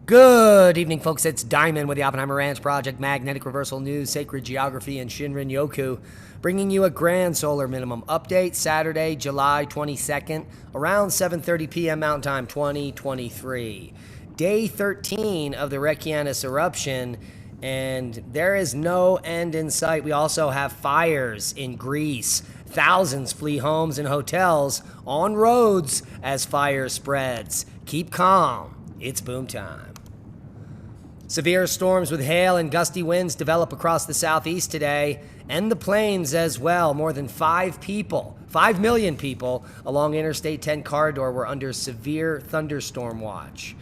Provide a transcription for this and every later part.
Good evening, folks. It's Diamond with the Oppenheimer Ranch Project, Magnetic Reversal News, Sacred Geography, and Shinrin Yoku, bringing you a grand solar minimum update Saturday, July 22nd, around 7:30 p.m. Mountain Time 2023. Day 13 of the Reykjanes eruption, and there is no end in sight. We also have fires in Greece. Thousands flee homes and hotels on roads as fire spreads. Keep calm. It's boom time. Severe storms with hail and gusty winds develop across the southeast today and the plains as well. More than 5 million people along Interstate 10 corridor were under severe thunderstorm watch.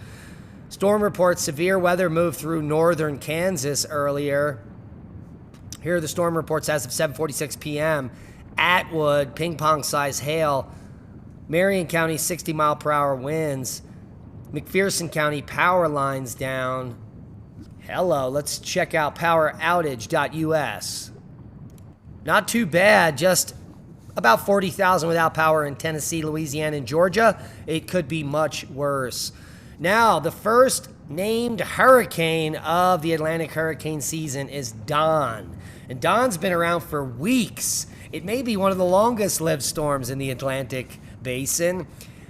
Storm reports severe weather moved through northern Kansas earlier. Here are the storm reports as of 7:46 p.m. Atwood, ping-pong-sized hail. Marion County, 60-mile-per-hour winds. McPherson County, power lines down. Hello, let's check out poweroutage.us. Not too bad, just about 40,000 without power in Tennessee, Louisiana, and Georgia. It could be much worse. Now, the first named hurricane of the Atlantic hurricane season is Don. And Don's been around for weeks. It may be one of the longest-lived storms in the Atlantic basin,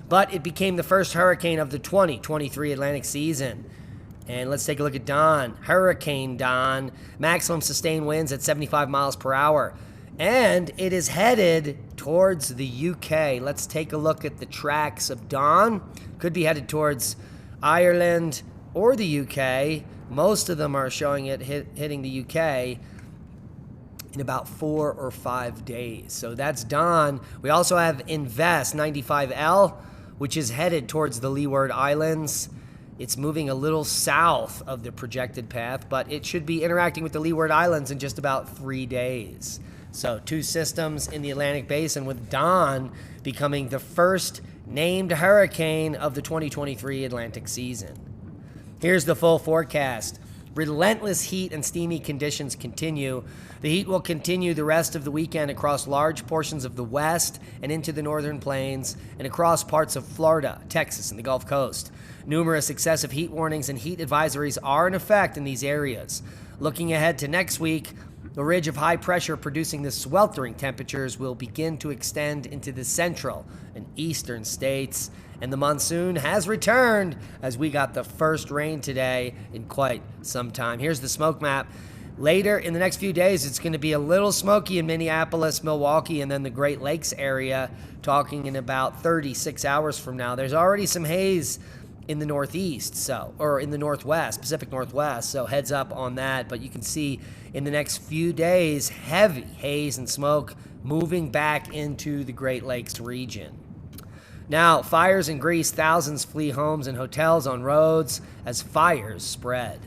but it became the first hurricane of the 2023 Atlantic season. And let's take a look at Don. Hurricane Don. Maximum sustained winds at 75 miles per hour. And it is headed towards the UK. Let's take a look at the tracks of Don. Could be headed towards Ireland or the UK. Most of them are showing it hitting the UK in about 4 or 5 days. So that's Don. We also have Invest 95L, which is headed towards the Leeward Islands. It's moving a little south of the projected path, but it should be interacting with the Leeward Islands in just about 3 days. So 2 systems in the Atlantic Basin, with Don becoming the first named hurricane of the 2023 Atlantic season. Here's the full forecast. Relentless heat and steamy conditions continue. The heat will continue the rest of the weekend across large portions of the west and into the northern plains and across parts of Florida, Texas, and the Gulf Coast. Numerous excessive heat warnings and heat advisories are in effect in these areas. Looking ahead to next week, the ridge of high pressure producing the sweltering temperatures will begin to extend into the central and eastern states, and the monsoon has returned as we got the first rain today in quite some time. Here's the smoke map. Later in the next few days, it's going to be a little smoky in Minneapolis, Milwaukee, and then the Great Lakes area, talking in about 36 hours from now. There's already some haze in the northeast, or in the northwest, Pacific Northwest, so heads up on that. But you can see in the next few days, heavy haze and smoke moving back into the Great Lakes region. Now, fires in Greece. Thousands flee homes and hotels on roads as fires spread.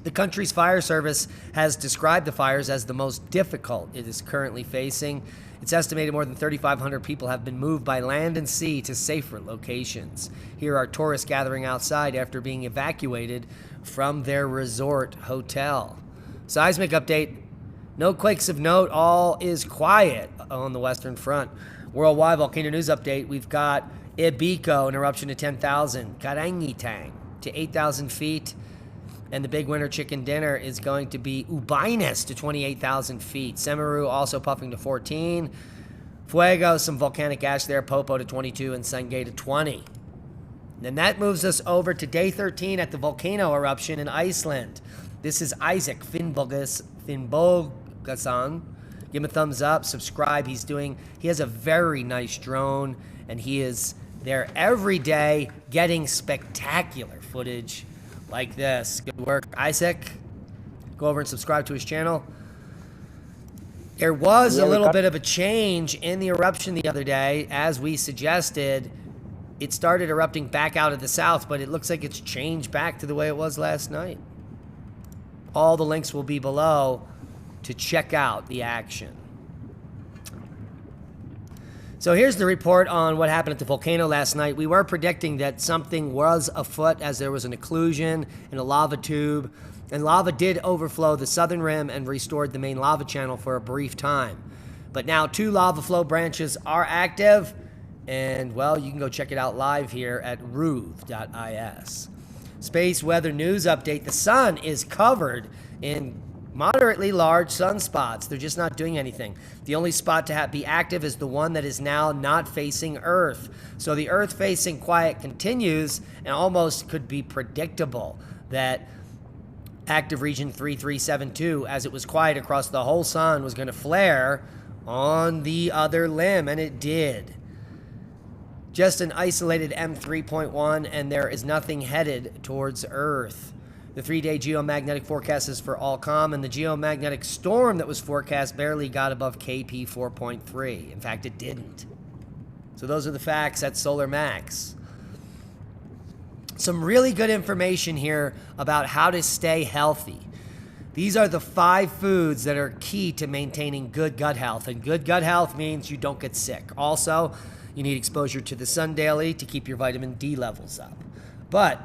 The country's fire service has described the fires as the most difficult it is currently facing. It's estimated more than 3,500 people have been moved by land and sea to safer locations. Here are tourists gathering outside after being evacuated from their resort hotel. Seismic update. No quakes of note. All is quiet on the Western Front. Worldwide volcano news update. We've got Ibico, an eruption to 10,000. Karangitang to 8,000 feet. And the big winter chicken dinner is going to be Ubinus to 28,000 feet. Semeru also puffing to 14. Fuego, some volcanic ash there. Popo to 22 and Sangay to 20. And then that moves us over to day 13 at the volcano eruption in Iceland. This is Isaac Finnbogason. Give him a thumbs up, subscribe. He has a very nice drone, and he is there every day getting spectacular footage like this. Good work, Isaac. Go over and subscribe to his channel. There was a little bit of a change in the eruption the other day. As we suggested, it started erupting back out of the south, but it looks like it's changed back to the way it was last night. All the links will be below to check out the action. So here's the report on what happened at the volcano last night. We were predicting that something was afoot as there was an occlusion in a lava tube, and lava did overflow the southern rim and restored the main lava channel for a brief time. But now 2 lava flow branches are active, and well, you can go check it out live here at ruv.is. Space weather news update. The sun is covered in moderately large sunspots. They're just not doing anything. The only spot to be active is the one that is now not facing Earth. So the Earth facing quiet continues, and almost could be predictable that active region 3372, as it was quiet across the whole sun, was going to flare on the other limb, and it did. Just an isolated M3.1, and there is nothing headed towards Earth. The 3-day geomagnetic forecast is for all calm, and the geomagnetic storm that was forecast barely got above KP 4.3. In fact, it didn't. So those are the facts at Solar Max. Some really good information here about how to stay healthy. These are the 5 foods that are key to maintaining good gut health, and good gut health means you don't get sick. Also, you need exposure to the sun daily to keep your vitamin D levels up. But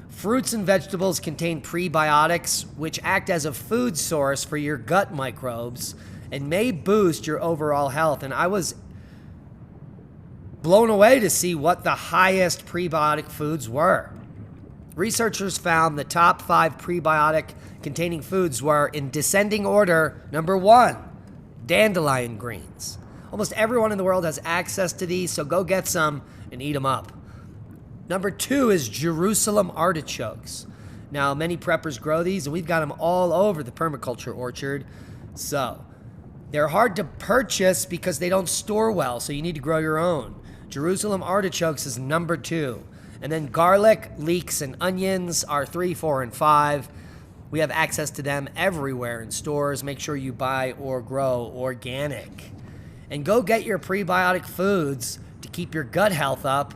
fruits and vegetables contain prebiotics, which act as a food source for your gut microbes and may boost your overall health. And I was blown away to see what the highest prebiotic foods were. Researchers found the top 5 prebiotic containing foods were, in descending order, number 1, dandelion greens. Almost everyone in the world has access to these, so go get some and eat them up. Number 2 is Jerusalem artichokes. Now, many preppers grow these, and we've got them all over the permaculture orchard. So, they're hard to purchase because they don't store well, so you need to grow your own. Jerusalem artichokes is number 2. And then garlic, leeks, and onions are 3, 4, and 5. We have access to them everywhere in stores. Make sure you buy or grow organic. And go get your prebiotic foods to keep your gut health up,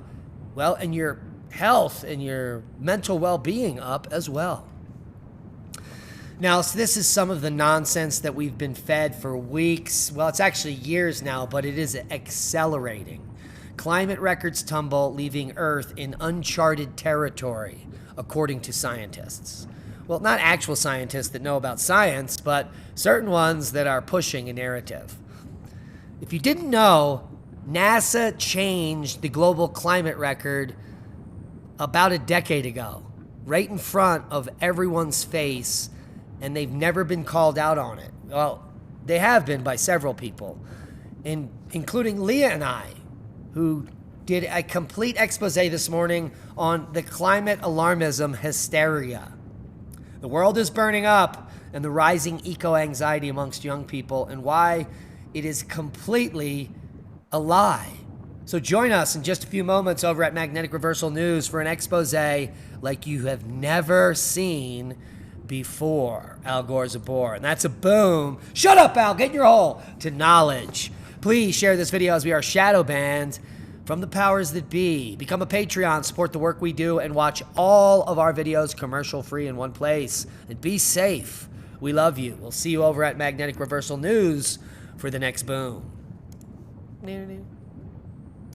well, and your health and your mental well-being up as well. Now, so this is some of the nonsense that we've been fed for weeks. Well, it's actually years now, but it is accelerating. Climate records tumble, leaving Earth in uncharted territory, according to scientists. Well, not actual scientists that know about science, but certain ones that are pushing a narrative. If you didn't know, NASA changed the global climate record about a decade ago, right in front of everyone's face, and they've never been called out on it. Well, they have been by several people, including Leah and I, who did a complete expose this morning on the climate alarmism hysteria. The world is burning up, and the rising eco-anxiety amongst young people, and why it is completely a lie. So join us in just a few moments over at Magnetic Reversal News for an expose like you have never seen before. Al Gore's a bore, and that's a boom. Shut up, Al. Get in your hole to knowledge. Please share this video as we are shadow banned from the powers that be. Become a Patreon, support the work we do, and watch all of our videos commercial-free in one place. And be safe. We love you. We'll see you over at Magnetic Reversal News for the next boom.